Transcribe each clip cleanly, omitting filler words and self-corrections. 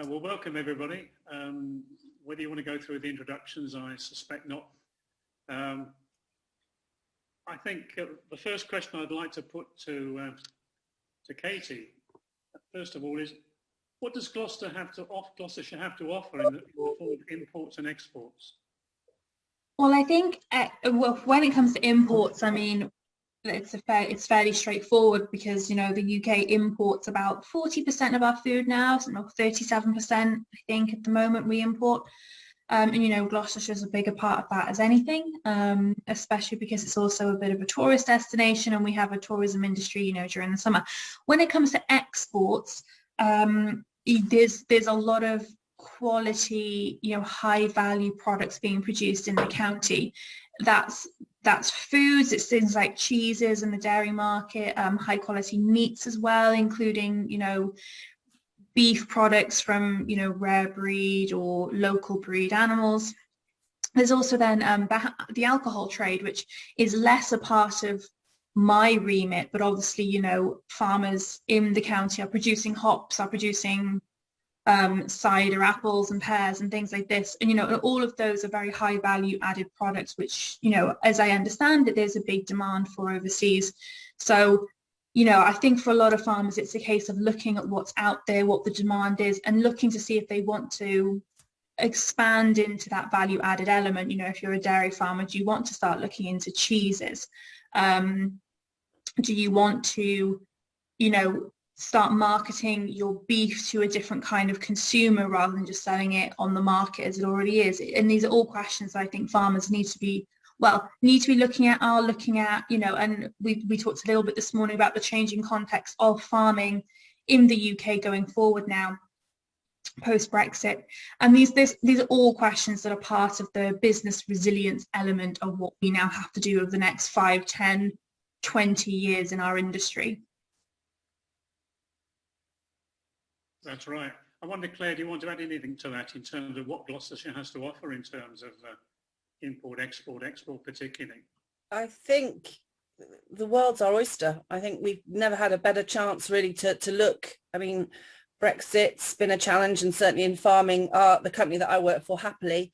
Well, welcome everybody. Whether you want to go through the introductions, I suspect not. I think the first question I'd like to put to Katie, first of all, is what does Gloucestershire have to offer in the form of imports and exports? Well, I think when it comes to imports, I mean, it's fairly straightforward because, you know, the UK imports about 40% of our food now, so 37% I think at the moment we import. And, you know, Gloucestershire is a bigger part of that as anything, especially because it's also a bit of a tourist destination and we have a tourism industry, you know, during the summer. When it comes to exports, there's a lot of quality, you know, high value products being produced in the county. That's foods, it's things like cheeses in the dairy market, high quality meats as well, including, you know, beef products from, you know, rare breed or local breed animals. There's also then the alcohol trade, which is less a part of my remit, but obviously, you know, farmers in the county are producing hops, are producing cider, apples and pears and things like this, and you know, all of those are very high value added products, which, you know, as I understand it, there's a big demand for overseas. So, you know, I think for a lot of farmers it's a case of looking at what's out there, what the demand is, and looking to see if they want to expand into that value added element. You know, if you're a dairy farmer, do you want to start looking into cheeses? Do you want to, you know, start marketing your beef to a different kind of consumer rather than just selling it on the market as it already is? And these are all questions that I think farmers need to be looking at, you know, and we talked a little bit this morning about the changing context of farming in the UK going forward now, post-Brexit. And these are all questions that are part of the business resilience element of what we now have to do over the next 5, 10, 20 years in our industry. That's right. I wonder, Claire, do you want to add anything to that in terms of what Gloucestershire has to offer in terms of import, export particularly? I think the world's our oyster. I think we've never had a better chance really to look. I mean, Brexit's been a challenge, and certainly in farming, the company that I work for, Happily,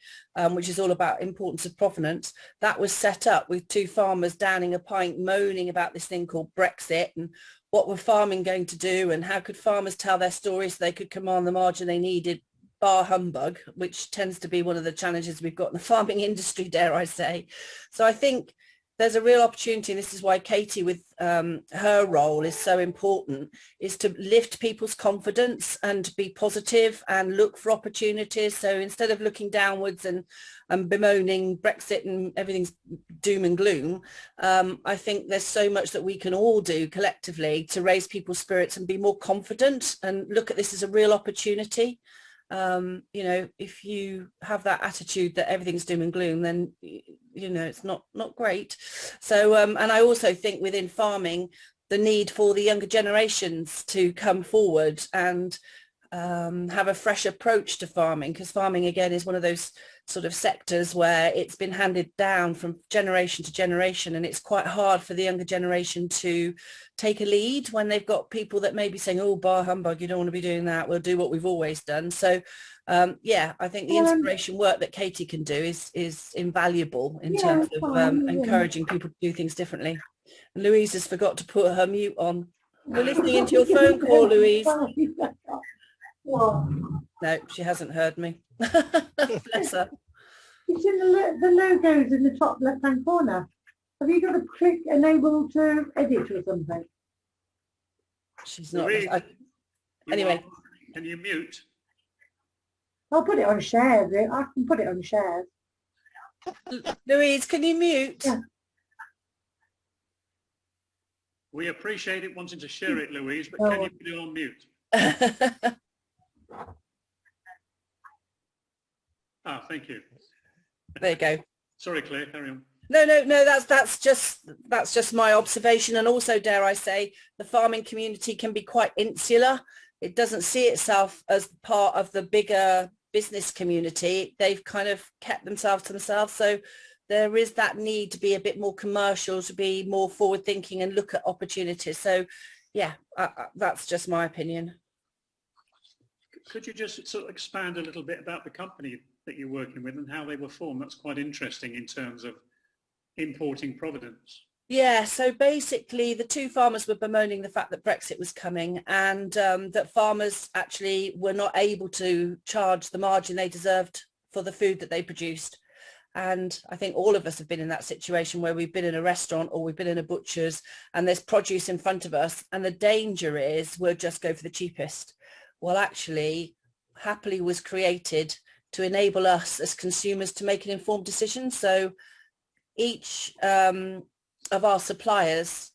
which is all about importance of provenance, that was set up with two farmers downing a pint moaning about this thing called Brexit and what were farming going to do and how could farmers tell their story so they could command the margin they needed, bar humbug, which tends to be one of the challenges we've got in the farming industry, dare I say. So I think there's a real opportunity, and this is why Katie, with her role, is so important, is to lift people's confidence and be positive and look for opportunities. So instead of looking downwards and bemoaning Brexit and everything's doom and gloom, I think there's so much that we can all do collectively to raise people's spirits and be more confident and look at this as a real opportunity. You know, if you have that attitude that everything's doom and gloom, then, you know, it's not great. So and I also think within farming, the need for the younger generations to come forward and have a fresh approach to farming, because farming again is one of those sort of sectors where it's been handed down from generation to generation, and it's quite hard for the younger generation to take a lead when they've got people that may be saying, oh, bar humbug, you don't want to be doing that, we'll do what we've always done. So yeah, I think the inspiration work that Katie can do is invaluable in terms of encouraging people to do things differently. And Louise has forgot to put her mute on. We're listening into your phone call, Louise. No, she hasn't heard me. Bless her. It's in the logos in the top left-hand corner. Have you got to click enable to edit or something? She's not. Anyway. Can you mute? I'll put it on shares. I can put it on shares. Louise, can you mute? Yeah. We appreciate it wanting to share it, Louise, but can you put it on mute? Thank you. There you go. Sorry, Claire, carry on. No, that's just my observation. And also, dare I say, the farming community can be quite insular. It doesn't see itself as part of the bigger business community. They've kind of kept themselves to themselves. So there is that need to be a bit more commercial, to be more forward thinking and look at opportunities. So yeah, that's just my opinion. Could you just sort of expand a little bit about the company that you're working with and how they were formed? That's quite interesting in terms of importing provenance. Yeah, so basically the two farmers were bemoaning the fact that Brexit was coming and that farmers actually were not able to charge the margin they deserved for the food that they produced. And I think all of us have been in that situation where we've been in a restaurant or we've been in a butcher's and there's produce in front of us, and the danger is we'll just go for the cheapest. Well, actually, Happily was created to enable us as consumers to make an informed decision. So each of our suppliers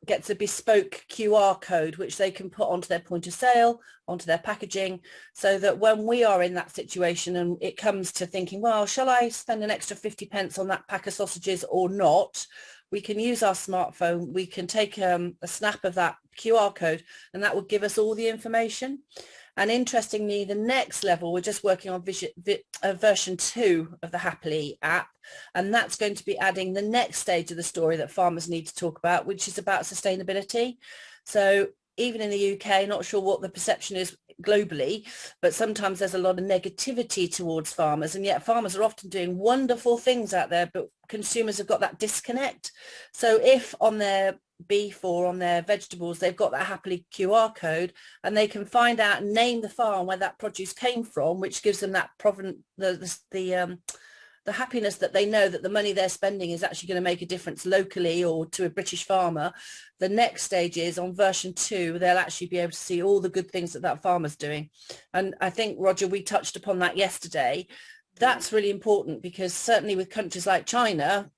gets a bespoke QR code which they can put onto their point of sale, onto their packaging, so that when we are in that situation and it comes to thinking, well, shall I spend an extra 50 pence on that pack of sausages or not, we can use our smartphone, we can take a snap of that QR code, and that will give us all the information. And interestingly, the next level, we're just working on version 2 of the Happily app, and that's going to be adding the next stage of the story that farmers need to talk about, which is about sustainability. So even in the UK, not sure what the perception is globally, but sometimes there's a lot of negativity towards farmers, and yet farmers are often doing wonderful things out there, but consumers have got that disconnect. So if on their beef or on their vegetables they've got that Happily QR code, and they can find out and name the farm where that produce came from, which gives them that the happiness that they know that the money they're spending is actually going to make a difference locally or to a British farmer. The next stage is on version 2, they'll actually be able to see all the good things that that farmer's doing. And I think, Roger, we touched upon that yesterday. That's really important, because certainly with countries like China,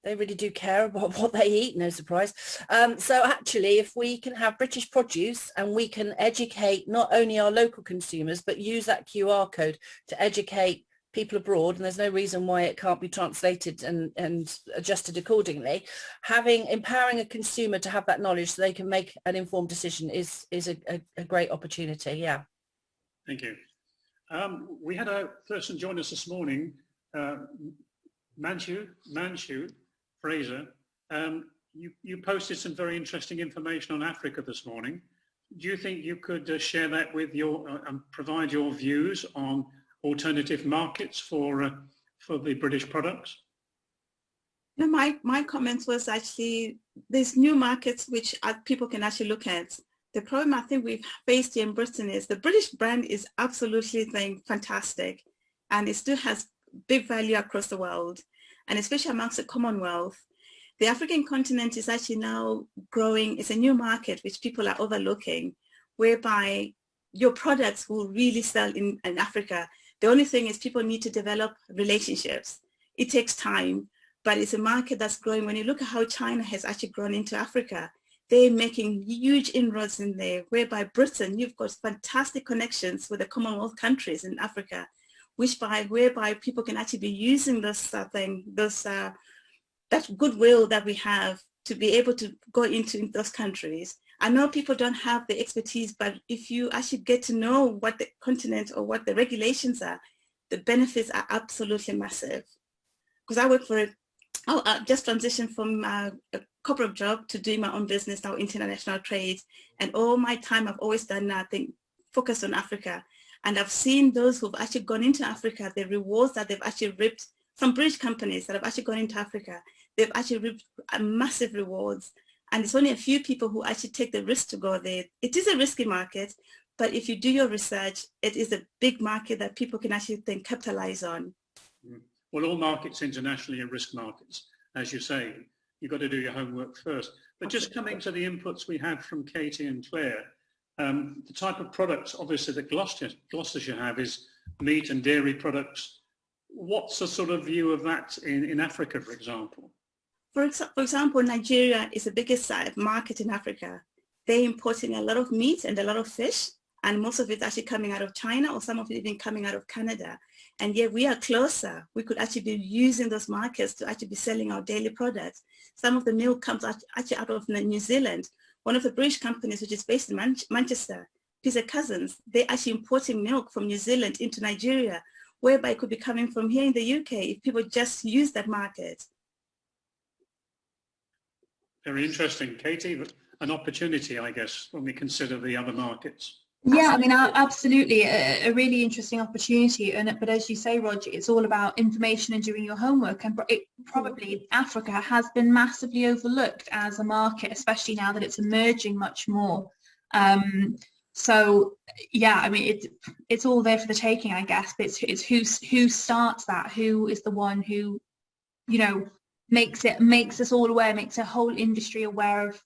they really do care about what they eat, no surprise. So actually, if we can have British produce and we can educate not only our local consumers, but use that QR code to educate people abroad, and there's no reason why it can't be translated and adjusted accordingly, empowering a consumer to have that knowledge so they can make an informed decision is a great opportunity. Yeah. Thank you. We had a person join us this morning, Manchu Fraser. You posted some very interesting information on Africa this morning. Do you think you could share that with and provide your views on alternative markets for the British products? No, my comments was actually there's new markets which people can actually look at. The problem I think we've faced here in Britain is the British brand is absolutely fantastic, and it still has big value across the world, and especially amongst the Commonwealth. The African continent is actually now growing. It's a new market which people are overlooking, whereby your products will really sell in Africa. The only thing is people need to develop relationships. It takes time, but it's a market that's growing. When you look at how China has actually grown into Africa, they're making huge inroads in there, whereby Britain, you've got fantastic connections with the Commonwealth countries in Africa, whereby people can actually be using that goodwill that we have to be able to go into those countries. I know people don't have the expertise, but if you actually get to know what the continent or what the regulations are, the benefits are absolutely massive. Because I work for I just transitioned from a corporate job to doing my own business now, international trade, and all my time I've always done nothing, focused on Africa. And I've seen those who've actually gone into Africa, the rewards that they've actually reaped. Some British companies that have actually gone into Africa, they've actually reaped massive rewards. And it's only a few people who actually take the risk to go there. It is a risky market, but if you do your research, it is a big market that people can actually then capitalize on. Well, all markets internationally are risk markets. As you say, you've got to do your homework first. But just coming to the inputs we had from Katie and Claire, the type of products, obviously, that Gloucestershire have is meat and dairy products. What's the sort of view of that in Africa, for example? For example, Nigeria is the biggest market in Africa. They're importing a lot of meat and a lot of fish, and most of it's actually coming out of China, or some of it even coming out of Canada. And yet we are closer. We could actually be using those markets to actually be selling our daily products. Some of the milk comes actually out of New Zealand. One of the British companies, which is based in Manchester, Pizza Cousins, they're actually importing milk from New Zealand into Nigeria, whereby it could be coming from here in the UK if people just use that market. Very interesting, Katie. An opportunity, I guess, when we consider the other markets. Yeah, I mean, absolutely, a really interesting opportunity. But as you say, Roger, it's all about information and doing your homework. And probably Africa has been massively overlooked as a market, especially now that it's emerging much more. So yeah, I mean, it's all there for the taking, I guess. But it's who starts that, who is the one who, you know, makes us all aware, makes a whole industry aware of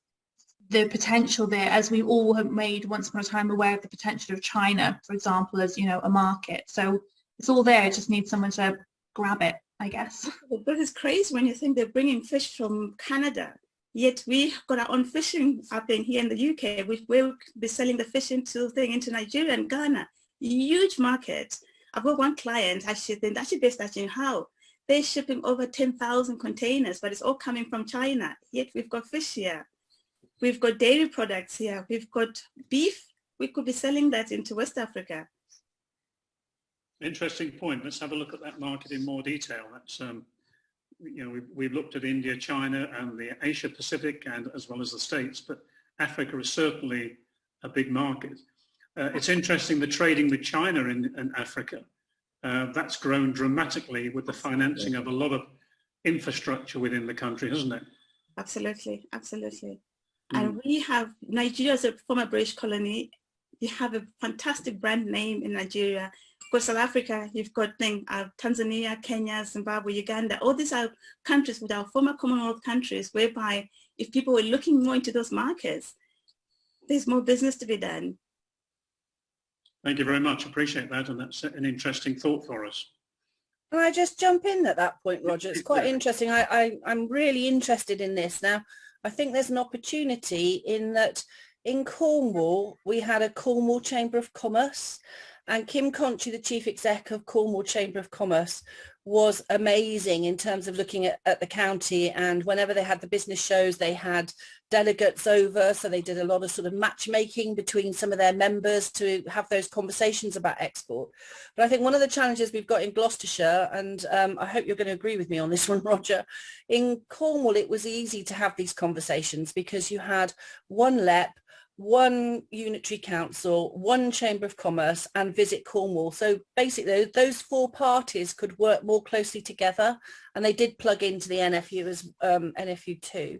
the potential there, as we all have made once upon a time aware of the potential of China, for example, as, you know, a market. So it's all there. It just needs someone to grab it, I guess. But it's crazy when you think they're bringing fish from Canada, yet we've got our own fishing up in here in the UK. We'll be selling the fish into Nigeria and Ghana. Huge market. I've got one client actually based in How. They're shipping over 10,000 containers, but it's all coming from China. Yet we've got fish here. We've got dairy products here. We've got beef. We could be selling that into West Africa. Interesting point. Let's have a look at that market in more detail. That's, you know, we've looked at India, China, and the Asia Pacific, and as well as the States, but Africa is certainly a big market. It's interesting, the trading with China in Africa, that's grown dramatically with the financing of a lot of infrastructure within the country, hasn't it? Absolutely, absolutely. And we have Nigeria as a former British colony. You have a fantastic brand name in Nigeria. Of course, South Africa, you've got Tanzania, Kenya, Zimbabwe, Uganda. All these are countries with our former Commonwealth countries, whereby if people were looking more into those markets, there's more business to be done. Thank you very much. Appreciate that. And that's an interesting thought for us. Can I just jump in at that point, Roger? It's quite interesting. I'm really interested in this now. I think there's an opportunity in that in Cornwall, we had a Cornwall Chamber of Commerce, and Kim Conchi, the Chief Exec of Cornwall Chamber of Commerce, was amazing in terms of looking at the county. And whenever they had the business shows, they had delegates over. So they did a lot of sort of matchmaking between some of their members to have those conversations about export. But I think one of the challenges we've got in Gloucestershire, and I hope you're going to agree with me on this one, Roger, in Cornwall, it was easy to have these conversations because you had one LEP, one unitary council, one chamber of commerce, and Visit Cornwall. So basically those four parties could work more closely together, and they did plug into the NFU as NFU too.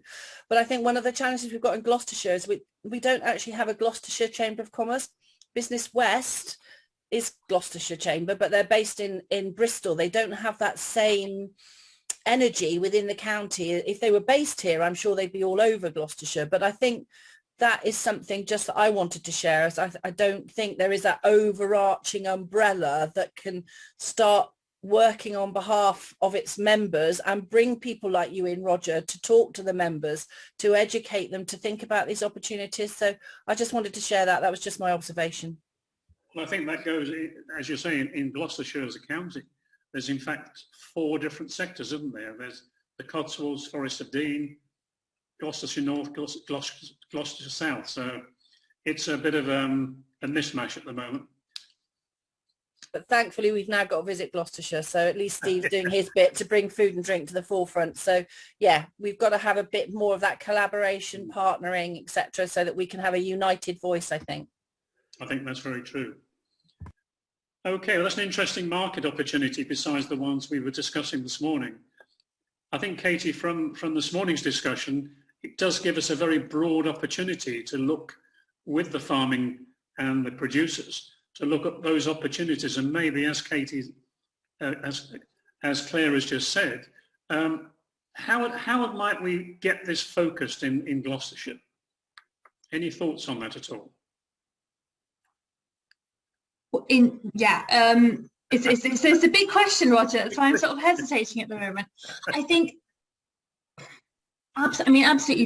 But I think one of the challenges we've got in Gloucestershire is we don't actually have a Gloucestershire Chamber of Commerce. Business West is Gloucestershire Chamber, but they're based in Bristol. They don't have that same energy within the county. If they were based here, I'm sure they'd be all over Gloucestershire. But I think that is something just that I wanted to share, as I don't think there is that overarching umbrella that can start working on behalf of its members and bring people like you in, Roger, to talk to the members, to educate them, to think about these opportunities. So I just wanted to share that. That was just my observation. Well, I think that goes, as you're saying, in Gloucestershire as a county, there's in fact 4 different sectors, isn't there? There's the Cotswolds, Forest of Dean, Gloucestershire North, Gloucestershire South. So it's a bit of a mismatch at the moment. But thankfully, we've now got to Visit Gloucestershire. So at least Steve's doing his bit to bring food and drink to the forefront. So yeah, we've got to have a bit more of that collaboration, partnering, etc., so that we can have a united voice, I think. I think that's very true. Okay, well, that's an interesting market opportunity besides the ones we were discussing this morning. I think, Katie, from this morning's discussion, it does give us a very broad opportunity to look with the farming and the producers to look at those opportunities, and maybe, as Katie, as Claire has just said, how might we get this focused in Gloucestershire? Any thoughts on that at all? It's a big question, Roger, so I'm sort of hesitating at the moment. I think, absolutely,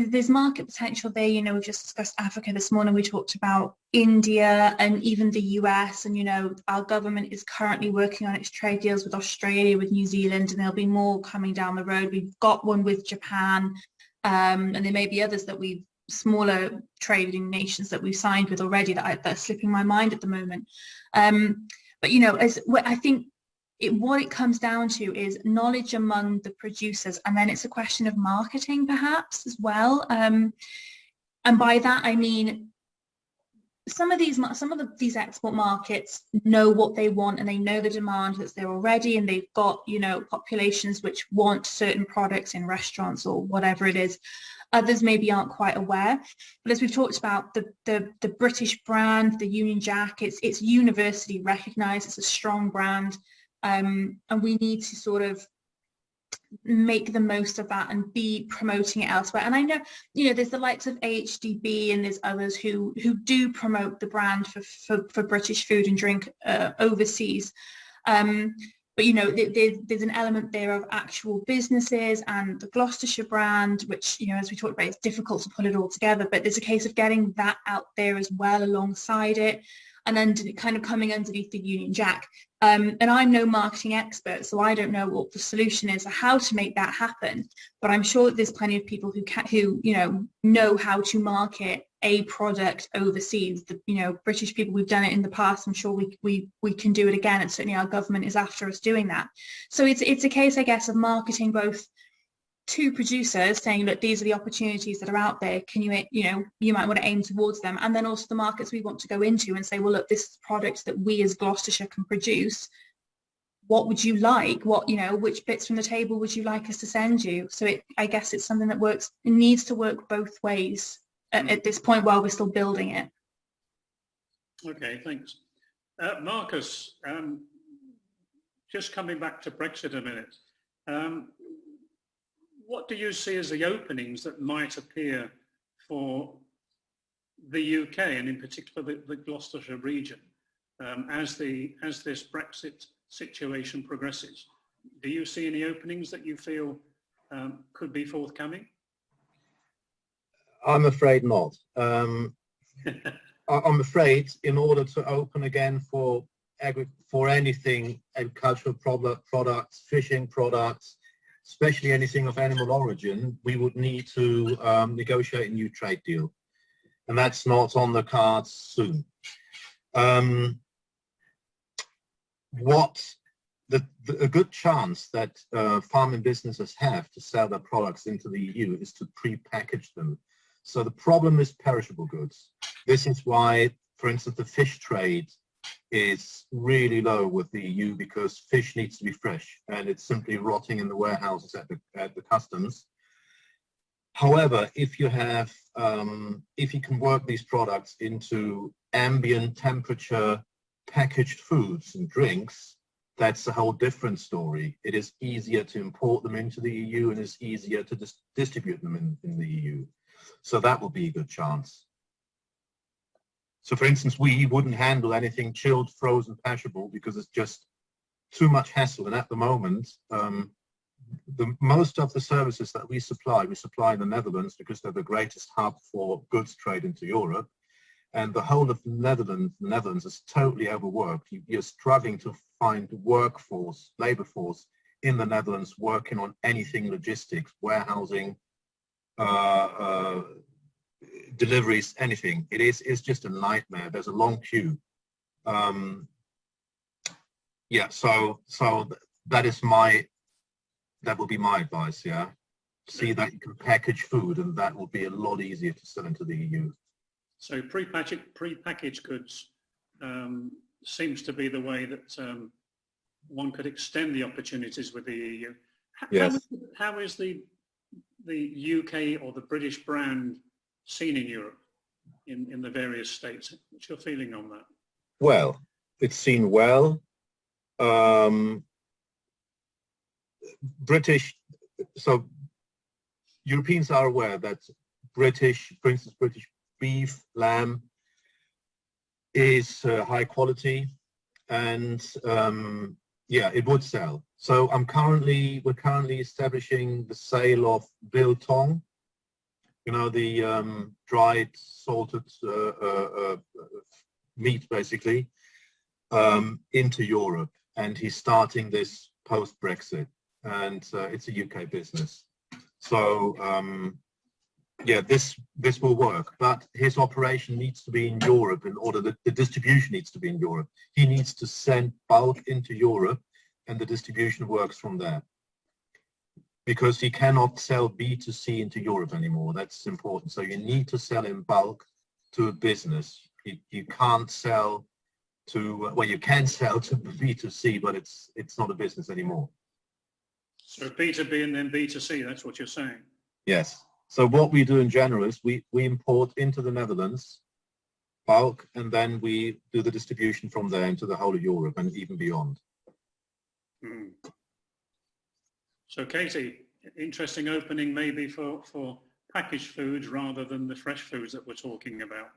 there's market potential there. You know, we've just discussed Africa this morning. We talked about India and even the US, and, you know, our government is currently working on its trade deals with Australia, with New Zealand, and there'll be more coming down the road. We've got one with Japan, and there may be others that smaller trading nations that we've signed with already that are slipping my mind at the moment. But, you know, I think what it comes down to is knowledge among the producers, and then it's a question of marketing perhaps as well. And by that I mean some of these export markets know what they want, and they know the demand that's there already, and they've got, you know, populations which want certain products in restaurants or whatever it is. Others maybe aren't quite aware, but as we've talked about, the British brand, the Union Jack, it's universally recognized. It's a strong brand, and we need to sort of make the most of that and be promoting it elsewhere. And I know, you know, there's the likes of AHDB and there's others who do promote the brand for British food and drink overseas. But, you know, there's an element there of actual businesses and the Gloucestershire brand, which, you know, as we talked about, it's difficult to put it all together, but there's a case of getting that out there as well alongside it, and then kind of coming underneath the Union Jack. And I'm no marketing expert, so I don't know what the solution is or how to make that happen. But I'm sure that there's plenty of people who you know how to market a product overseas. You know, British people, we've done it in the past. I'm sure we can do it again, and certainly our government is after us doing that. So it's a case, I guess, of marketing both to producers, saying, look, these are the opportunities that are out there. Can you might want to aim towards them, and then also the markets we want to go into and say, well, look, this is a product that we as Gloucestershire can produce. What would you like? Which bits from the table would you like us to send you? So I guess it's something that works. It needs to work both ways at this point while we're still building it. Okay, thanks. Marcus, just coming back to Brexit a minute. What do you see as the openings that might appear for the UK, and in particular the Gloucestershire region, as this Brexit situation progresses? Do you see any openings that you feel could be forthcoming? I'm afraid not. I'm afraid in order to open again for anything, agricultural products, fishing products, especially anything of animal origin, we would need to negotiate a new trade deal. And that's not on the cards soon. A good chance that farming businesses have to sell their products into the EU is to pre-package them. So the problem is perishable goods. This is why, for instance, the fish trade is really low with the EU, because fish needs to be fresh and it's simply rotting in the warehouses at the customs. However, if you have, if you can work these products into ambient temperature packaged foods and drinks, that's a whole different story. It is easier to import them into the EU, and it's easier to distribute them in the EU. So that will be a good chance. So for instance, we wouldn't handle anything chilled, frozen, perishable, because it's just too much hassle. And at the moment, most of the services that we supply in the Netherlands, because they're the greatest hub for goods trade into Europe. And the whole of the Netherlands is totally overworked. You're struggling to find workforce, labor force in the Netherlands working on anything logistics, warehousing, deliveries, anything. It's just a nightmare. There's a long queue. Yeah, so that will be my advice. Yeah, see that you can package food, and that will be a lot easier to sell into the EU. So pre-packaged goods seems to be the way that one could extend the opportunities with the EU. Yes. How is the UK or the British brand seen in Europe, in the various states? What's your feeling on that? Well, it's seen well. So Europeans are aware that British, for instance, British beef, lamb is high quality, and yeah, it would sell. So we're currently establishing the sale of biltong, you know, the dried, salted meat, basically, into Europe. And he's starting this post-Brexit, and it's a UK business. So yeah, this will work, but his operation needs to be in Europe in order that the distribution needs to be in Europe. He needs to send bulk into Europe, and the distribution works from there. Because he cannot sell B2C into Europe anymore. That's important. So you need to sell in bulk to a business. You can't sell to, well, you can sell to B2C, but it's not a business anymore. So B2B and then B2C, that's what you're saying? Yes. So what we do in general is we import into the Netherlands bulk, and then we do the distribution from there into the whole of Europe and even beyond. Mm. So Katie, interesting opening maybe for packaged foods rather than the fresh foods that we're talking about.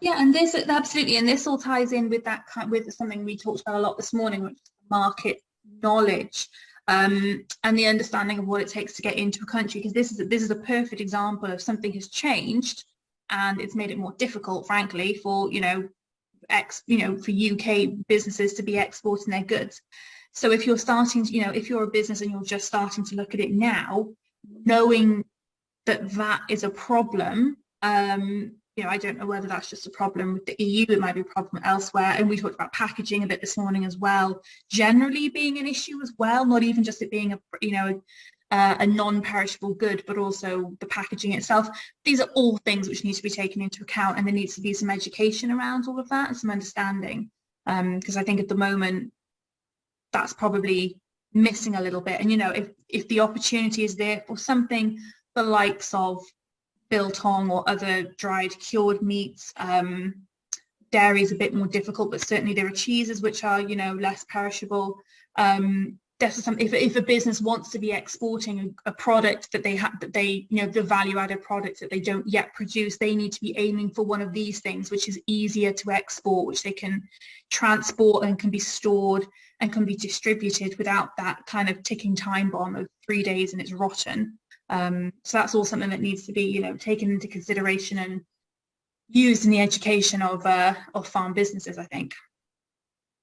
Yeah, and this absolutely, and this all ties in with that with something we talked about a lot this morning, which is market knowledge, and the understanding of what it takes to get into a country. Because this is a perfect example of something has changed, and it's made it more difficult, frankly, for for UK businesses to be exporting their goods. So if you're starting, if you're a business and you're just starting to look at it now, knowing that is a problem. I don't know whether that's just a problem with the EU, it might be a problem elsewhere. And we talked about packaging a bit this morning as well, generally being an issue as well, not even just it being a non-perishable good, but also the packaging itself. These are all things which need to be taken into account, and there needs to be some education around all of that and some understanding. Because I think at the moment, that's probably missing a little bit. And, if the opportunity is there for something the likes of biltong or other dried cured meats, dairy is a bit more difficult, but certainly there are cheeses which are less perishable. That's something, if a business wants to be exporting a product that they have, that they the value added product that they don't yet produce, they need to be aiming for one of these things, which is easier to export, which they can transport and can be stored and can be distributed without that kind of ticking time bomb of 3 days and it's rotten. So that's all something that needs to be, taken into consideration and used in the education of farm businesses, I think.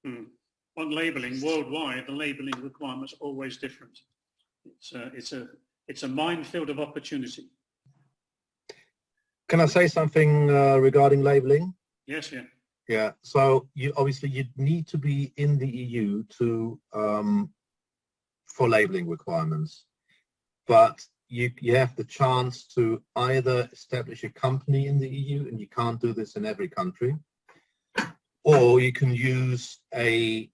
On labelling, worldwide, the labelling requirements are always different. It's a minefield of opportunity. Can I say something regarding labelling? Yes, yeah. Yeah. So you need to be in the EU for labelling requirements, but you have the chance to either establish a company in the EU, and you can't do this in every country, or you can use a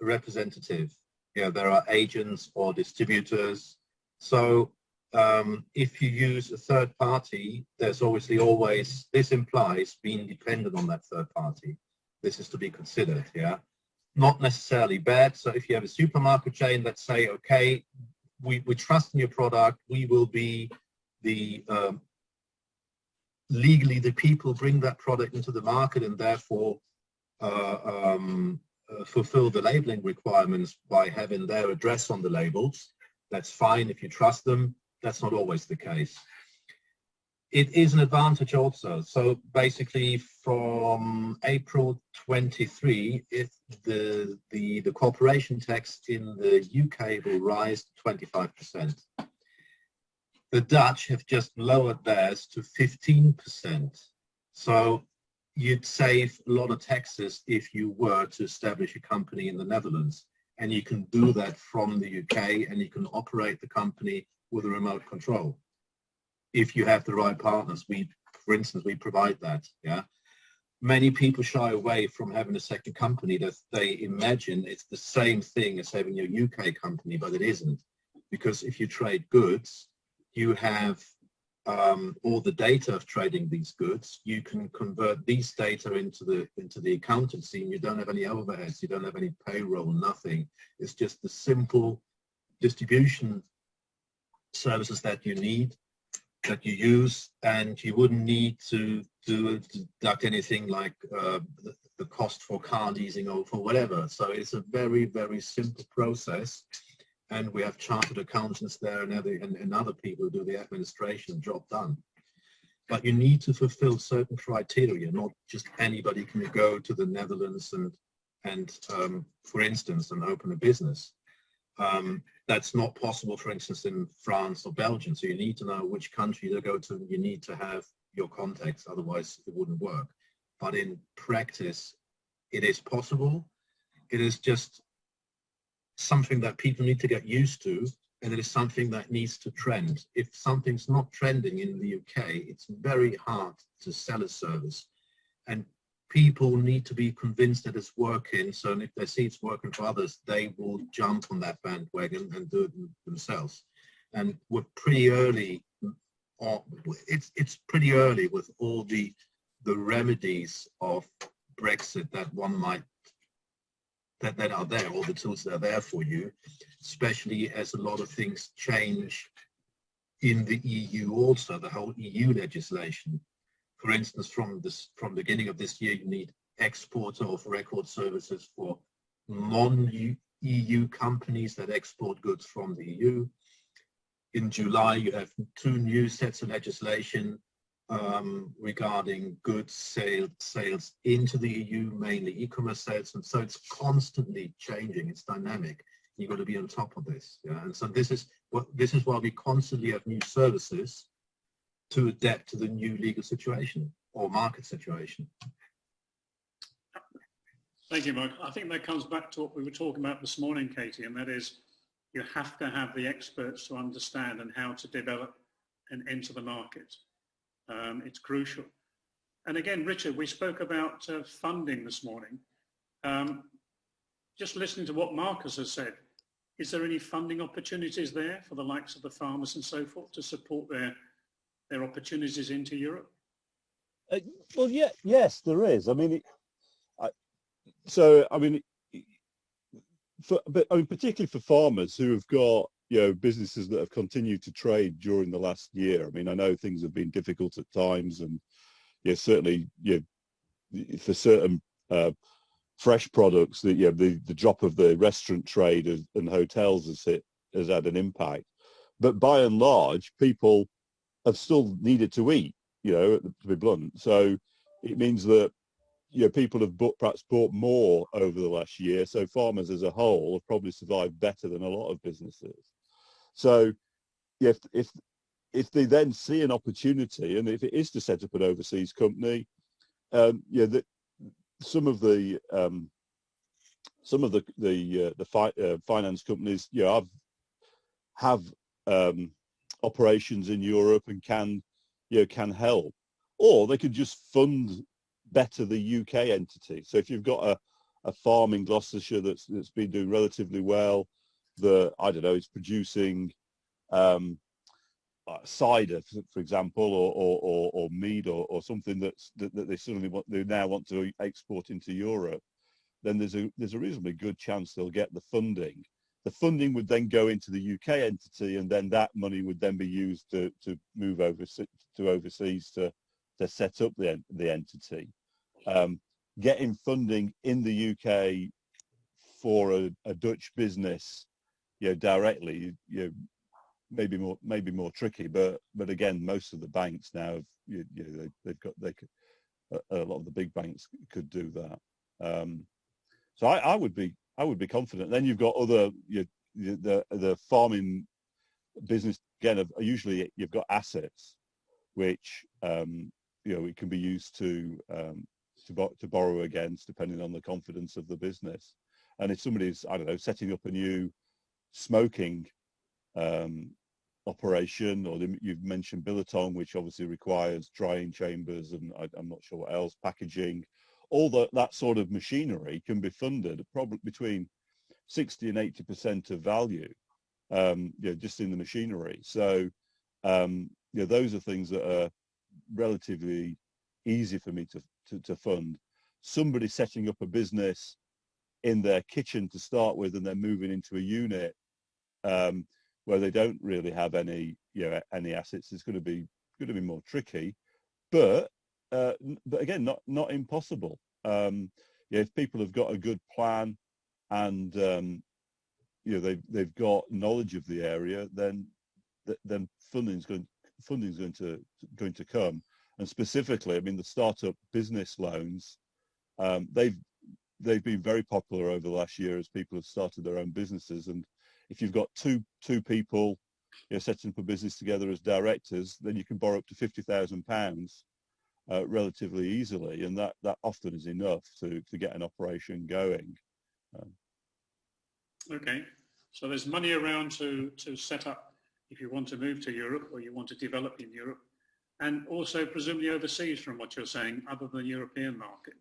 representative. Yeah, there are agents or distributors. So if you use a third party, there's obviously always, this implies being dependent on that third party. This is to be considered, yeah. Not necessarily bad. So if you have a supermarket chain that say, okay, we trust in your product, we will be the legally the people bring that product into the market and therefore fulfill the labeling requirements by having their address on the labels. That's fine if you trust them. That's not always the case. It is an advantage also. So basically from April 23, the corporation tax in the UK will rise to 25%. The Dutch have just lowered theirs to 15%. So you'd save a lot of taxes if you were to establish a company in the Netherlands. And you can do that from the UK, and you can operate the company with a remote control. If you have the right partners, for instance, we provide that, yeah. Many people shy away from having a second company that they imagine it's the same thing as having your UK company, but it isn't. Because if you trade goods, you have all the data of trading these goods. You can convert these data into the accountancy, and you don't have any overheads, you don't have any payroll, nothing. It's just the simple distribution services that you need, that you use, and you wouldn't need to deduct anything like the cost for car leasing or for whatever. So it's a very, very simple process. And we have chartered accountants there and other people who do the administration, job done. But you need to fulfill certain criteria. Not just anybody can go to the Netherlands and for instance, and open a business. That's not possible, for instance, in France or Belgium. So you need to know which country to go to. You need to have your contacts, otherwise it wouldn't work. But in practice, it is possible. It is just something that people need to get used to, and it is something that needs to trend. If something's not trending in the UK, it's very hard to sell a service. and people need to be convinced that it's working. So if they see it's working for others, they will jump on that bandwagon and do it themselves. And we're pretty early. It's pretty early with all the remedies of Brexit that one might that are there, all the tools that are there for you, especially as a lot of things change in the EU also, the whole EU legislation. For instance, from the beginning of this year, you need exporter of record services for non-EU companies that export goods from the EU. In July, you have 2 new sets of legislation regarding goods sales into the EU, mainly e-commerce sales, and so it's constantly changing. It's dynamic. You've got to be on top of this. Yeah? And so this is why we constantly have new services to adapt to the new legal situation or market situation. Thank you, Mark. I think that comes back to what we were talking about this morning, Katie, and that is you have to have the experts to understand and how to develop and enter the market. It's crucial. And again, Richard, we spoke about funding this morning. Just listening to what Marcus has said, is there any funding opportunities there for the likes of the farmers and so forth to support their opportunities into Europe? Well, yeah, yes, there is. I mean, particularly for farmers who have got, businesses that have continued to trade during the last year. I mean, I know things have been difficult at times, and certainly, for certain fresh products, the drop of the restaurant trade and hotels has had an impact. But by and large, people have still needed to eat, to be blunt. So it means that people have perhaps bought more over the last year. So farmers as a whole have probably survived better than a lot of businesses. So if they then see an opportunity, and if it is to set up an overseas company, some of the finance companies have operations in Europe and can help, or they could just fund better the UK entity. So if you've got a farm in Gloucestershire that's been doing relatively well, it's producing cider, for example, or mead or something that they now want to export into Europe, then there's a reasonably good chance they'll get the funding. The funding would then go into the UK entity, and then that money would then be used to move overseas to set up the entity. Getting funding in the UK for a Dutch business, directly, maybe more tricky. But again, most of the banks now, a lot of the big banks could do that. So I would be confident. Then you've got other the farming business again. Usually you've got assets which it can be used to borrow against, depending on the confidence of the business. And if somebody's, setting up a new smoking operation, or you've mentioned biltong, which obviously requires drying chambers, and I'm not sure what else, packaging, all that sort of machinery can be funded probably between 60 and 80% of value, just in the machinery. So, those are things that are relatively easy for me to fund. Somebody setting up a business in their kitchen to start with, and then moving into a unit where they don't really have any assets, is going to be more tricky, but again, not impossible. If people have got a good plan and they've got knowledge of the area, then funding's going to come. And specifically, the startup business loans, they've been very popular over the last year as people have started their own businesses. And if you've got two people setting up a business together as directors, then you can borrow up to £50,000 relatively easily, and that often is enough to get an operation going. Okay, so there's money around to set up if you want to move to Europe or you want to develop in Europe. and also presumably overseas from what you're saying, other than the European market.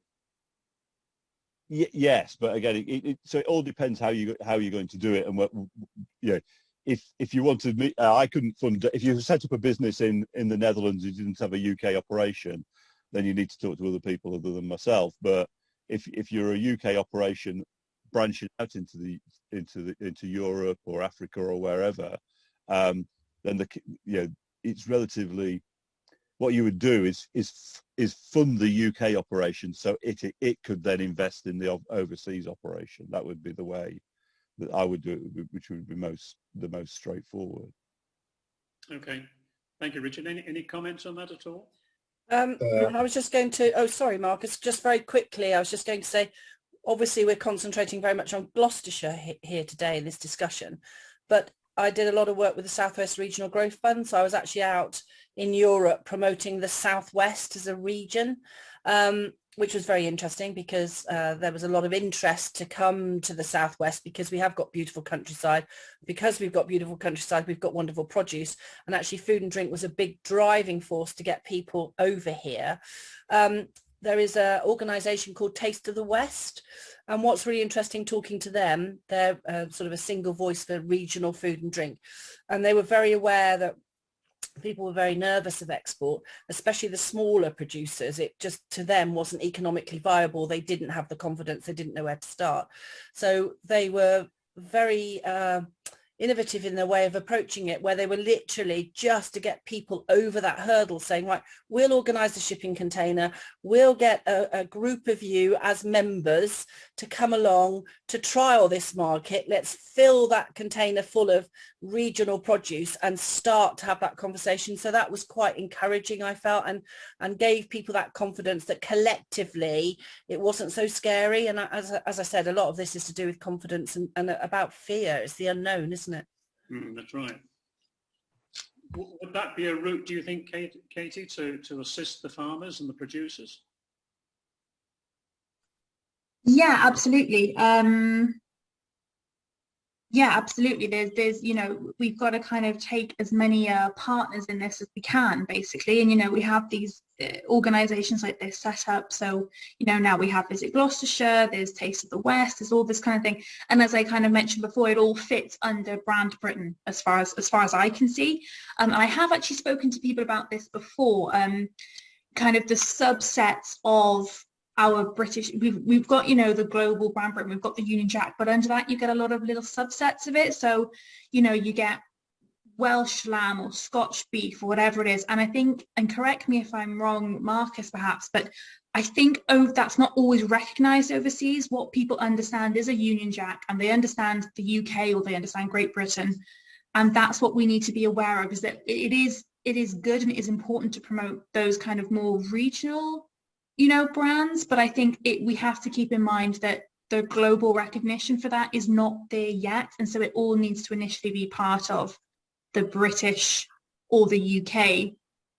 Yes, but again, so it all depends how you're going to do it, and what, you know, if you want to, I couldn't fund. If you set up a business in the Netherlands, you didn't have a UK operation, then you need to talk to other people other than myself. But if you're a UK operation branching out into Europe or Africa or wherever, then it's relatively, what you would do is fund the UK operation, so it could then invest in the overseas operation. That would be the way that I would do it, which would be the most straightforward. Okay, thank you, Richard. Any comments on that at all? I was just going to, oh, sorry, Marcus, just very quickly, I was just going to say, obviously we're concentrating very much on Gloucestershire here today in this discussion, but I did a lot of work with the Southwest Regional Growth Fund. So I was actually out in Europe promoting the Southwest as a region, which was very interesting because there was a lot of interest to come to the Southwest because we have got beautiful countryside. Because we've got beautiful countryside, we've got wonderful produce, and actually food and drink was a big driving force to get people over here. There is an organisation called Taste of the West, and what's really interesting talking to them, they're sort of a single voice for regional food and drink, and they were very aware that people were very nervous of export, especially the smaller producers. It just, to them, wasn't economically viable. They didn't have the confidence, they didn't know where to start. So they were very innovative in their way of approaching it, where they were literally just to get people over that hurdle, saying, right, we'll organise the shipping container, we'll get a group of you as members to come along to trial this market, let's fill that container full of regional produce and start to have that conversation. So that was quite encouraging, I felt, and gave people that confidence that collectively it wasn't so scary. And as I said, a lot of this is to do with confidence and about fear. It's the unknown, isn't it? That's right. Would that be a route, do you think, Katie, to assist the farmers and the producers? Yeah, absolutely. Yeah, absolutely. There's, we've got to kind of take as many partners in this as we can, basically. And, we have these organisations like this set up. So, now we have Visit Gloucestershire, there's Taste of the West, there's all this kind of thing. And as I kind of mentioned before, it all fits under Brand Britain as far as I can see. I have actually spoken to people about this before, kind of the subsets of our British, we've got, the global Brand Britain, we've got the Union Jack, but under that you get a lot of little subsets of it. So, you get Welsh lamb or Scotch beef or whatever it is. And I think, and correct me if I'm wrong, Marcus, perhaps, but I think that's not always recognised overseas. What people understand is a Union Jack, and they understand the UK or they understand Great Britain. And that's what we need to be aware of, is that it is good and it is important to promote those kind of more regional brands, but I think we have to keep in mind that the global recognition for that is not there yet, and so it all needs to initially be part of the British or the UK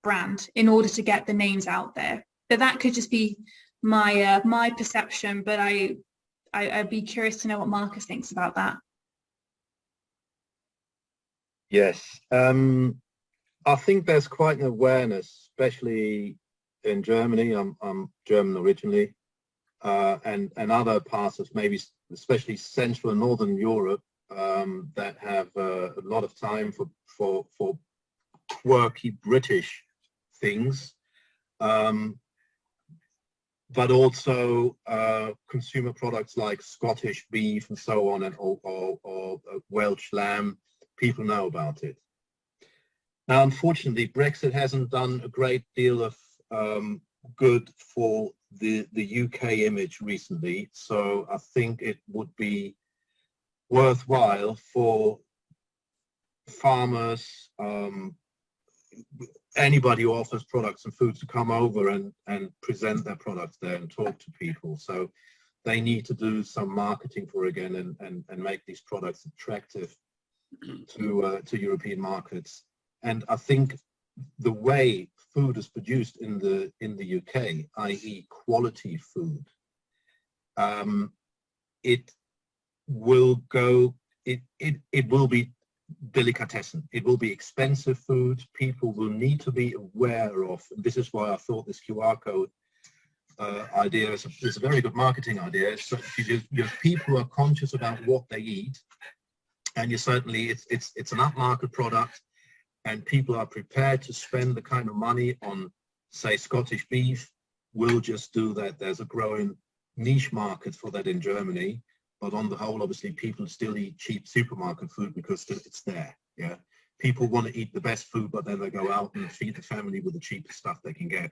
brand in order to get the names out there. But that could just be my perception, but I'd be curious to know what Marcus thinks about that. Yes, I think there's quite an awareness, especially in Germany. I'm German originally, and other parts of maybe especially Central and Northern Europe that have a lot of time for quirky British things, but also consumer products like Scottish beef and so on, and or Welsh lamb. People know about it. Now, unfortunately, Brexit hasn't done a great deal of good for the UK image recently, so I think it would be worthwhile for farmers, anybody who offers products and food, to come over and present their products there and talk to people. So they need to do some marketing for again and make these products attractive to European markets. And I think the way food is produced in the UK, i.e. quality food, it will be delicatessen. It will be expensive food. People will need to be aware of, and this is why I thought this QR code idea is a very good marketing idea. So your people are conscious about what they eat, and you certainly it's an upmarket product, and people are prepared to spend the kind of money on, say, Scottish beef. We'll just do that. There's a growing niche market for that in Germany, but on the whole, obviously, people still eat cheap supermarket food because it's there. Yeah, people want to eat the best food, but then they go out and feed the family with the cheapest stuff they can get,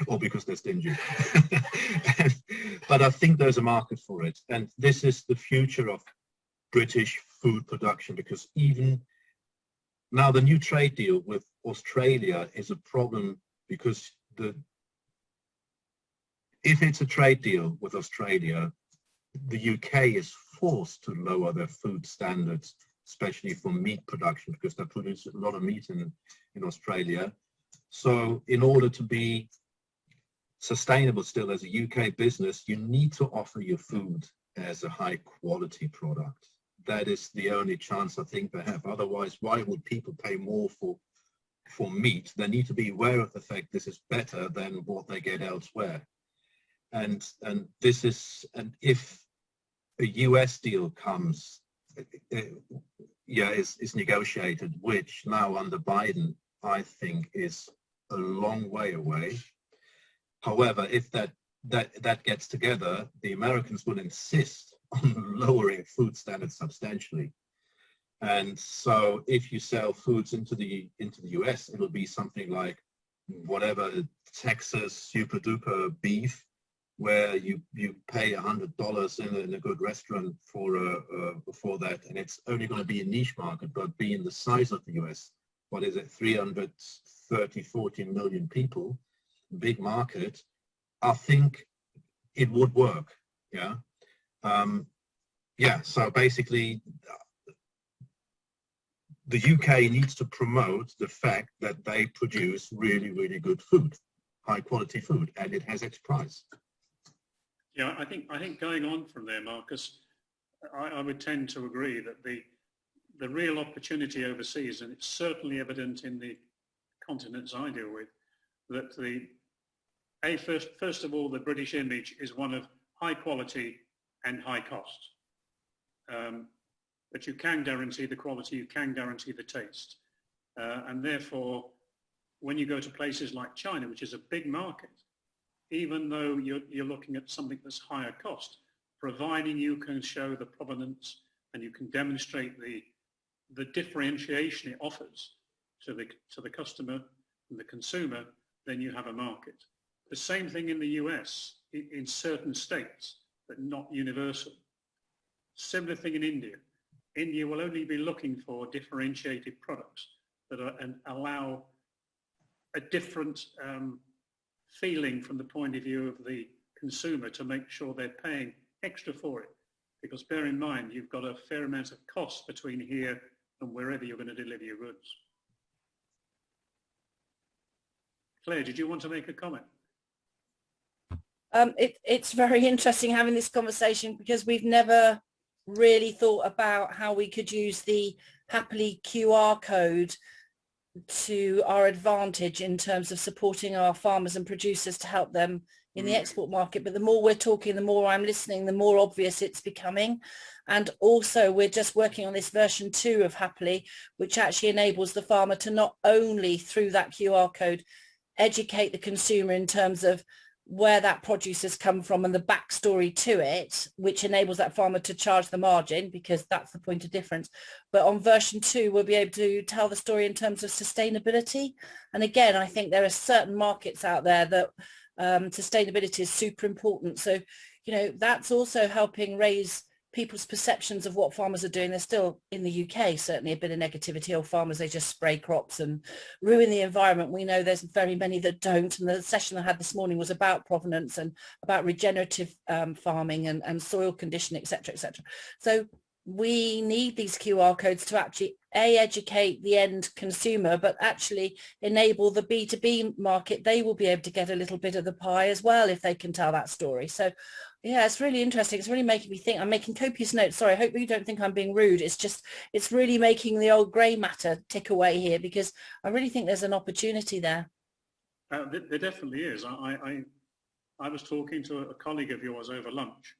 or because they're stingy. But I think there's a market for it, and this is the future of British food production, because even now the new trade deal with Australia is a problem, because if it's a trade deal with Australia, the UK is forced to lower their food standards, especially for meat production, because they produce a lot of meat in Australia. So in order to be sustainable still as a UK business, you need to offer your food as a high quality product. That is the only chance I think they have. Otherwise, why would people pay more for meat? They need to be aware of the fact this is better than what they get elsewhere. And this is, and if a US deal comes, is negotiated, which now under Biden, I think is a long way away. However, if that gets together, the Americans will insist on lowering food standards substantially. And so if you sell foods into the US, it'll be something like whatever Texas super duper beef, where you pay $100 in a good restaurant for that, and it's only going to be a niche market, but being the size of the US, what is it, 40 million people, big market, I think it would work. Yeah. So basically the UK needs to promote the fact that they produce really, really good food, high quality food, and it has its price. Yeah, I think going on from there, Marcus, I would tend to agree that the real opportunity overseas, and it's certainly evident in the continents I deal with, that first of all, the British image is one of high quality and high cost. But you can guarantee the quality, you can guarantee the taste. And therefore, when you go to places like China, which is a big market, even though you're looking at something that's higher cost, providing you can show the provenance and you can demonstrate the differentiation it offers to the customer and the consumer, then you have a market. The same thing in the US, in certain states, but not universal. Similar thing in India. India will only be looking for differentiated products that allow a different feeling from the point of view of the consumer, to make sure they're paying extra for it. Because bear in mind, you've got a fair amount of cost between here and wherever you're going to deliver your goods. Claire, did you want to make a comment? It's very interesting having this conversation, because we've never really thought about how we could use the Happily QR code to our advantage in terms of supporting our farmers and producers to help them in the export market. But the more we're talking, the more I'm listening, the more obvious it's becoming. And also we're just working on this version 2 of Happily, which actually enables the farmer to not only through that QR code educate the consumer in terms of where that produce has come from and the backstory to it, which enables that farmer to charge the margin, because that's the point of difference. But on version 2, we'll be able to tell the story in terms of sustainability. And again, I think there are certain markets out there that sustainability is super important. So, that's also helping raise people's perceptions of what farmers are doing. There's still, in the UK, certainly a bit of negativity. Oh, farmers, they just spray crops and ruin the environment. We know there's very many that don't. And the session I had this morning was about provenance and about regenerative farming and soil condition, etc., etc. So we need these QR codes to actually educate the end consumer, but actually enable the B2B market. They will be able to get a little bit of the pie as well if they can tell that story. So yeah, it's really interesting. It's really making me think. I'm making copious notes. Sorry, I hope you don't think I'm being rude. It's just, it's really making the old grey matter tick away here, because I really think there's an opportunity there. There definitely is. I was talking to a colleague of yours over lunch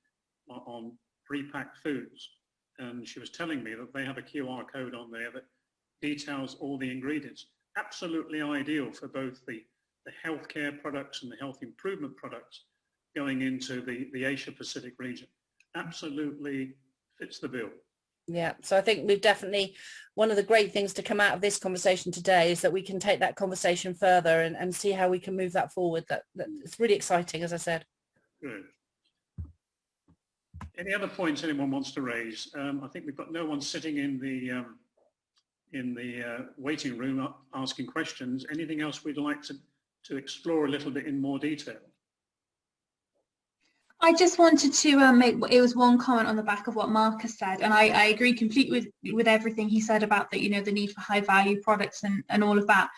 on pre-packed foods, and she was telling me that they have a QR code on there that details all the ingredients. Absolutely ideal for both the healthcare products and the health improvement products going into the Asia Pacific region. Absolutely fits the bill. Yeah, so I think we've definitely, one of the great things to come out of this conversation today is that we can take that conversation further and see how we can move that forward. That it's really exciting, as I said. Good. Any other points anyone wants to raise? I think we've got no one sitting in the waiting room asking questions. Anything else we'd like to explore a little bit in more detail? I just wanted to make, it was one comment on the back of what Marcus said, and I agree completely with everything he said about the, the need for high value products and all of that.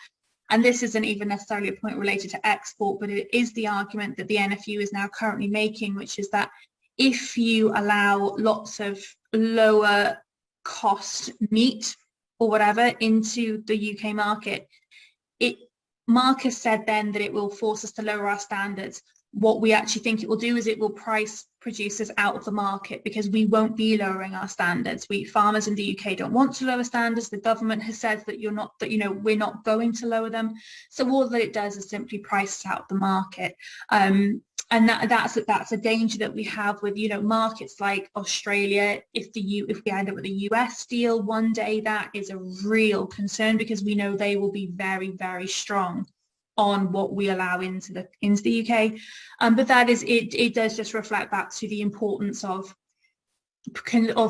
And this isn't even necessarily a point related to export, but it is the argument that the NFU is now currently making, which is that if you allow lots of lower cost meat or whatever into the UK market, Marcus said then that it will force us to lower our standards. What we actually think it will do is it will price producers out of the market, because we won't be lowering our standards. Farmers in the UK don't want to lower standards. The government has said that we're not going to lower them. So all that it does is simply price out the market. And that's a danger that we have with markets like Australia. If we end up with a US deal one day, that is a real concern, because we know they will be very, very strong on what we allow into the UK. But that is, it does just reflect back to the importance of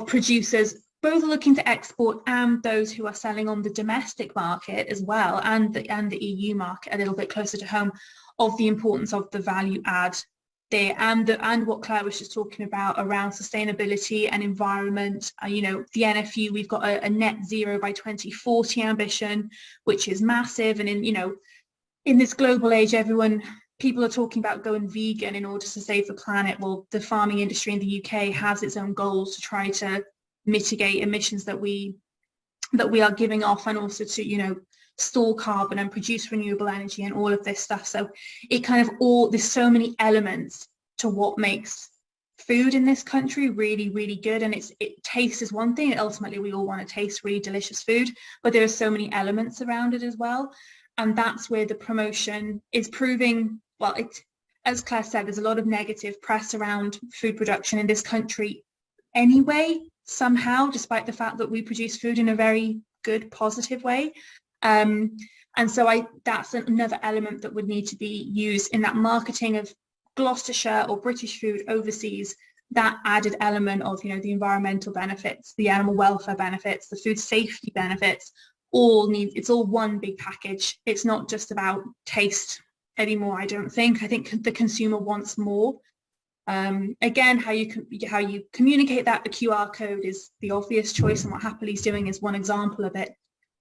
producers both looking to export and those who are selling on the domestic market as well, and the EU market a little bit closer to home, of the importance of the value add there, and what Claire was just talking about around sustainability and environment. The NFU, we've got a net zero by 2040 ambition, which is massive. And in this global age, people are talking about going vegan in order to save the planet. Well, the farming industry in the UK has its own goals to try to mitigate emissions that we are giving off, and also to store carbon and produce renewable energy and all of this stuff. So it there's so many elements to what makes food in this country really, really good. And taste is one thing. Ultimately, we all want to taste really delicious food, but there are so many elements around it as well. And that's where the promotion is proving, well, as Claire said, there's a lot of negative press around food production in this country anyway, somehow, despite the fact that we produce food in a very good, positive way. And so that's another element that would need to be used in that marketing of Gloucestershire or British food overseas. That added element of, the environmental benefits, the animal welfare benefits, the food safety benefits, it's all one big package. It's not just about taste anymore, I don't think. I think the consumer wants more. Again, how you communicate that, the QR code is the obvious choice, and what Happy's doing is one example of it.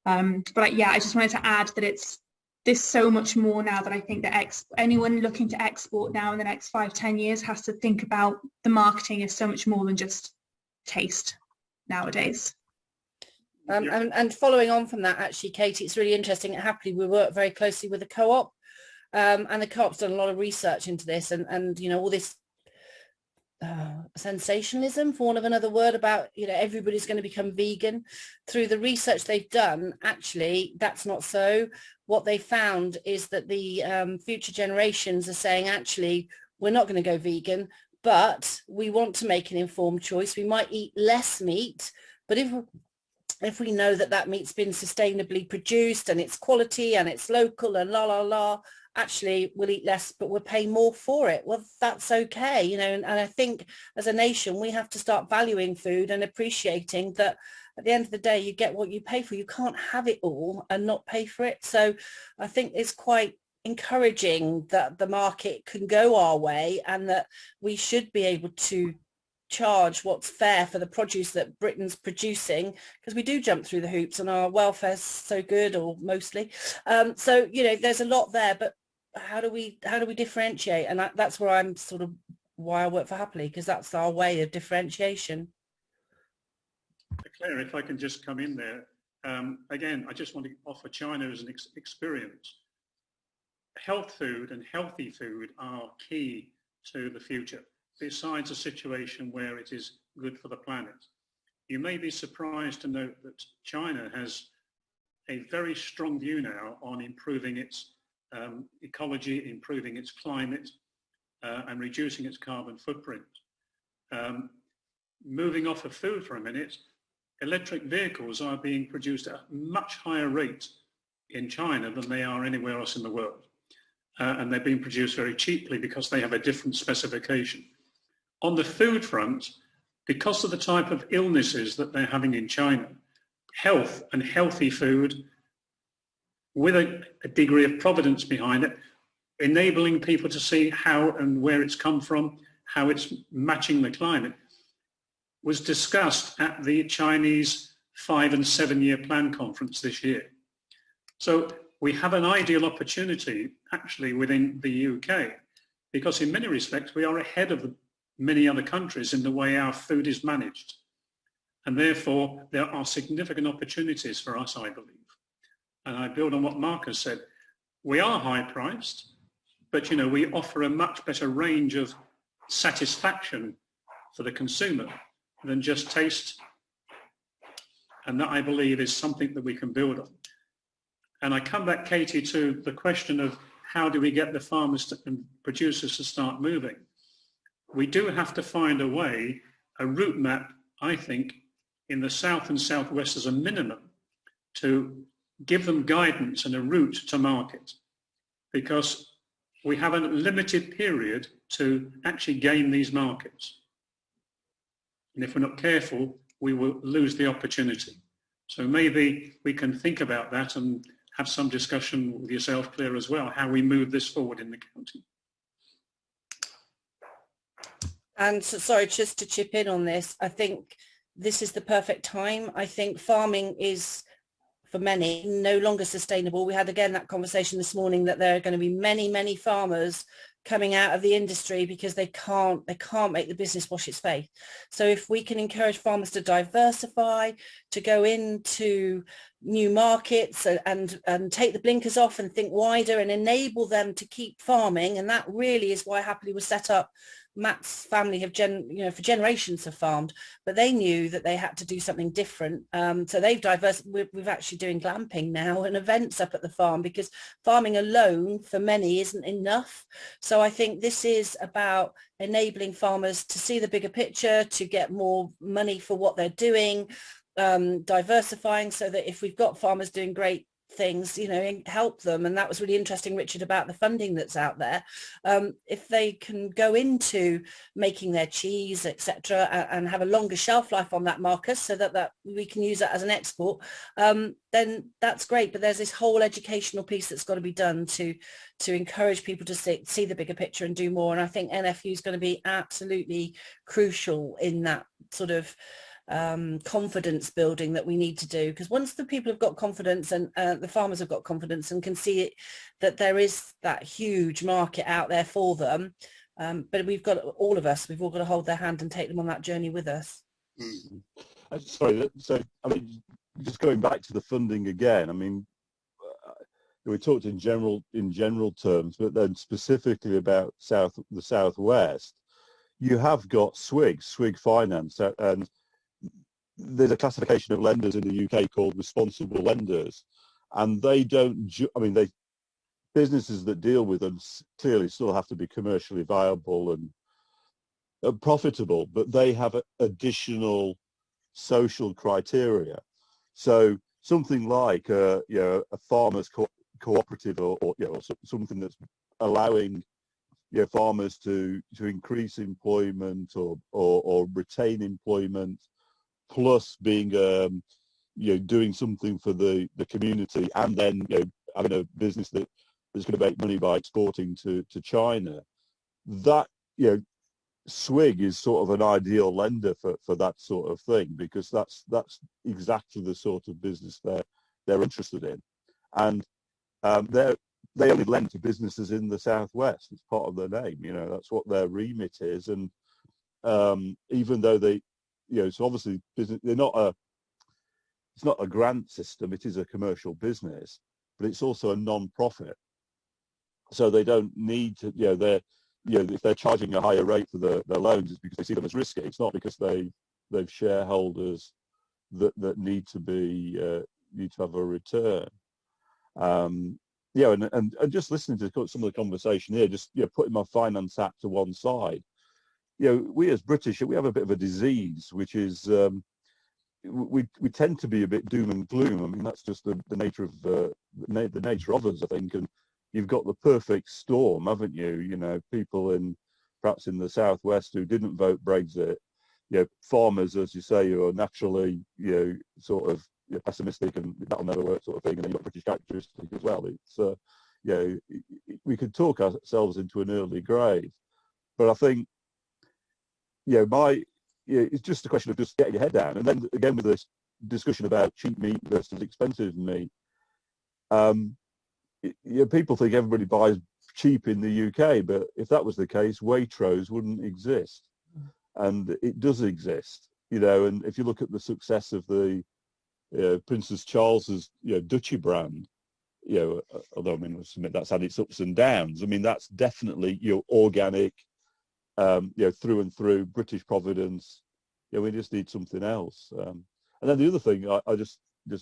But yeah, I just wanted to add that there's so much more now, that I think that anyone looking to export now in the next 5-10 years has to think about the marketing is so much more than just taste nowadays. And following on from that, actually, Katie, it's really interesting. At Happily, we work very closely with the co-op, and the co-op's done a lot of research into this, and all this sensationalism, for want of another word, about everybody's going to become vegan. Through the research they've done, actually, that's not so. What they found is that the future generations are saying, actually, we're not going to go vegan, but we want to make an informed choice. We might eat less meat, but if we know that meat's been sustainably produced and it's quality and it's local and actually we'll eat less, but we'll pay more for it. Well, that's okay, and I think as a nation we have to start valuing food and appreciating that at the end of the day you get what you pay for. You can't have it all and not pay for it. So I think it's quite encouraging that the market can go our way, and that we should be able to charge what's fair for the produce that Britain's producing, because we do jump through the hoops and our welfare's so good, or mostly. So, you know, there's a lot there, but how do we differentiate? And that's where I'm sort of why I work for Happily, because that's our way of differentiation. Claire, if I can just come in there. Again, I just want to offer China as an experience. Health food and healthy food are key to the future, besides a situation where it is good for the planet. You may be surprised to note that China has a very strong view now on improving its ecology, improving its climate, and reducing its carbon footprint. Moving off of food for a minute, electric vehicles are being produced at a much higher rate in China than they are anywhere else in the world. And they're being produced very cheaply because they have a different specification. On the food front, because of the type of illnesses that they're having in China, health and healthy food with a degree of providence behind it, enabling people to see how and where it's come from, how it's matching the climate, was discussed at the Chinese 5 and 7 year plan conference this year. So we have an ideal opportunity actually within the UK, because in many respects we are ahead of many other countries in the way our food is managed. And therefore there are significant opportunities for us, I believe. And I build on what Mark has said. We are high priced, but you know, we offer a much better range of satisfaction for the consumer than just taste. And that, I believe, is something that we can build on. And I come back, Katie, to the question of how do we get the farmers and producers to start moving? We do have to find a way, a route map, I think, in the south and southwest as a minimum, to give them guidance and a route to market, because we have a limited period to actually gain these markets. And if we're not careful, we will lose the opportunity. So maybe we can think about that and have some discussion with yourself, Claire, as well, how we move this forward in the county. And so, sorry, just to chip in on this, I think this is the perfect time. I think farming is, for many, no longer sustainable. We had again that conversation this morning that there are going to be many farmers coming out of the industry because they can't make the business wash its face. So if we can encourage farmers to diversify, to go into new markets and take the blinkers off and think wider and enable them to keep farming, and that really is why Happily was set up. Matt's family have for generations have farmed, but they knew that they had to do something different. So they've we're actually doing glamping now and events up at the farm, because farming alone for many isn't enough. So I think this is about enabling farmers to see the bigger picture, to get more money for what they're doing, diversifying, so that if we've got farmers doing great things, you know, help them. And that was really interesting, Richard, about the funding that's out there. If they can go into making their cheese, etc., and have a longer shelf life on that, Marcus, so that we can use that as an export, then that's great. But there's this whole educational piece that's got to be done to encourage people to see the bigger picture and do more. And I think NFU is going to be absolutely crucial in that sort of confidence building that we need to do, because once the people have got confidence and the farmers have got confidence and can see it, that there is that huge market out there for them, but we've all got to hold their hand and take them on that journey with us. Sorry, so I mean, just going back to the funding again, I mean, we talked in general terms, but then specifically about the Southwest, you have got Swig Finance, and there's a classification of lenders in the UK called responsible lenders, and they don't, businesses that deal with them clearly still have to be commercially viable and profitable, but they have additional social criteria. So something like a farmers cooperative or something that's allowing farmers to increase employment or retain employment, plus being doing something for the community, and then having a business that's going to make money by exporting to China. That Swig is sort of an ideal lender for that sort of thing, because that's exactly the sort of business they're interested in, and they only lend to businesses in the southwest. It's part of their name, you know. That's what their remit is, and even though they, you know, so obviously business, it's not a grant system. It is a commercial business, but it's also a non-profit. So they don't need to, you know, if they're charging a higher rate for their loans, it's because they see them as risky. It's not because they've shareholders that need to have a return. Yeah, and just listening to some of the conversation here, just, you know, putting my finance hat to one side, you know, we as British, we have a bit of a disease, which is we tend to be a bit doom and gloom. I mean, that's just the nature of the nature of us, I think. And you've got the perfect storm, haven't you? You know, people perhaps in the southwest who didn't vote Brexit, you know, farmers, as you say, who are naturally, you know, sort of, you know, pessimistic and that'll never work sort of thing, and then you've got British characteristic as well. It's you know, we could talk ourselves into an early grave, but I think, you know, it's just a question of just getting your head down. And then again, with this discussion about cheap meat versus expensive meat, you know, people think everybody buys cheap in the UK, but if that was the case, Waitrose wouldn't exist, and it does exist, you know. And if you look at the success of the Princess Charles's, you know, Duchy brand, you know, although I mean, I submit that's had its ups and downs. I mean, that's definitely, you know, organic, you know, through and through, British providence. You know, we just need something else. And then the other thing, I just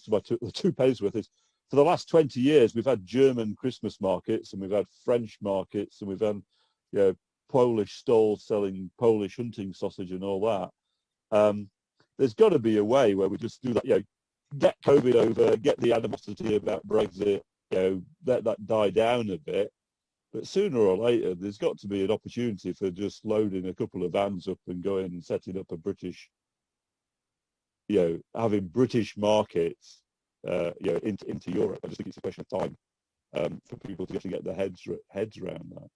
my two pays worth is, for the last 20 years, we've had German Christmas markets, and we've had French markets, and we've had, you know, Polish stalls selling Polish hunting sausage and all that. There's got to be a way where we just do that, you know, get COVID over, get the animosity about Brexit, you know, let that die down a bit. But sooner or later, there's got to be an opportunity for just loading a couple of vans up and going and setting up a British, you know, having British markets, you know, into Europe. I just think it's a question of time for people to actually get their heads around that.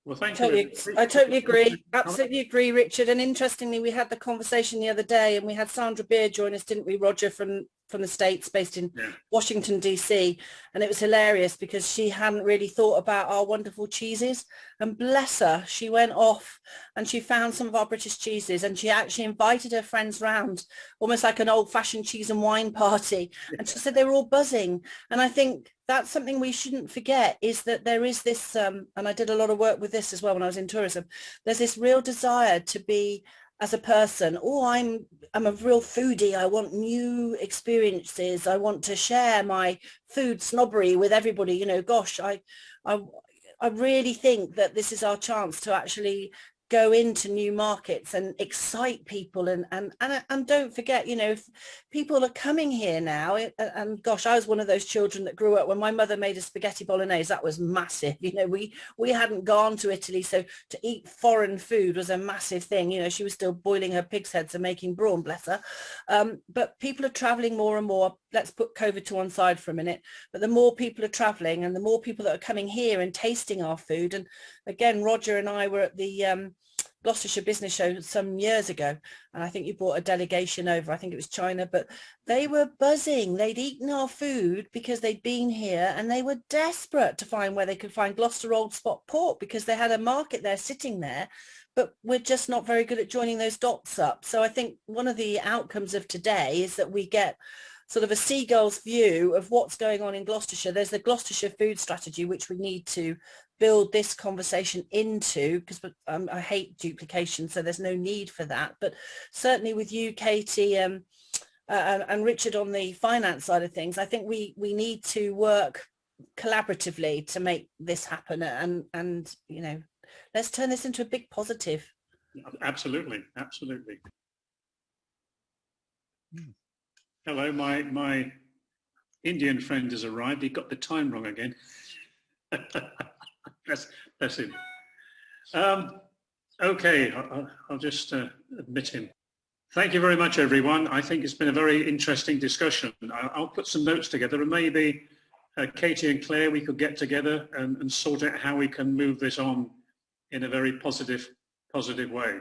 Well, thank you. I totally agree. Absolutely agree, Richard. And interestingly, we had the conversation the other day, and we had Sandra Beer join us, didn't we, Roger, from the States, based in Washington, DC. And it was hilarious because she hadn't really thought about our wonderful cheeses. And bless her, she went off and she found some of our British cheeses, and she actually invited her friends round, almost like an old-fashioned cheese and wine party. And she said they were all buzzing. And I think that's something we shouldn't forget, is that there is this, and I did a lot of work with this as well when I was in tourism, there's this real desire to be, as a person, oh, I'm a real foodie, I want new experiences, I want to share my food snobbery with everybody, you know. Gosh, I really think that this is our chance to actually go into new markets and excite people, and don't forget, you know, if people are coming here now, and gosh, I was one of those children that grew up when my mother made a spaghetti bolognese. That was massive, you know. We hadn't gone to Italy, so to eat foreign food was a massive thing. You know, she was still boiling her pig's heads and making brawn, bless her. But people are traveling more and more. Let's put COVID to one side for a minute, but the more people are traveling and the more people that are coming here and tasting our food. And again, Roger and I were at the Gloucestershire Business Show some years ago, and I think you brought a delegation over, I think it was China, but they were buzzing. They'd eaten our food because they'd been here, and they were desperate to find where they could find Gloucester Old Spot pork, because they had a market there sitting there, but we're just not very good at joining those dots up. So I think one of the outcomes of today is that we get sort of a seagull's view of what's going on in Gloucestershire. There's the Gloucestershire food strategy, which we need to build this conversation into, because I hate duplication, so there's no need for that. But certainly with you, Katie, and Richard on the finance side of things, I think we need to work collaboratively to make this happen. And you know, let's turn this into a big positive. Absolutely, absolutely. Hello, my Indian friend has arrived. He got the time wrong again. Bless him. Okay, I'll just admit him. Thank you very much, everyone. I think it's been a very interesting discussion. I'll put some notes together, and maybe Katie and Claire, we could get together and sort out how we can move this on in a very positive way.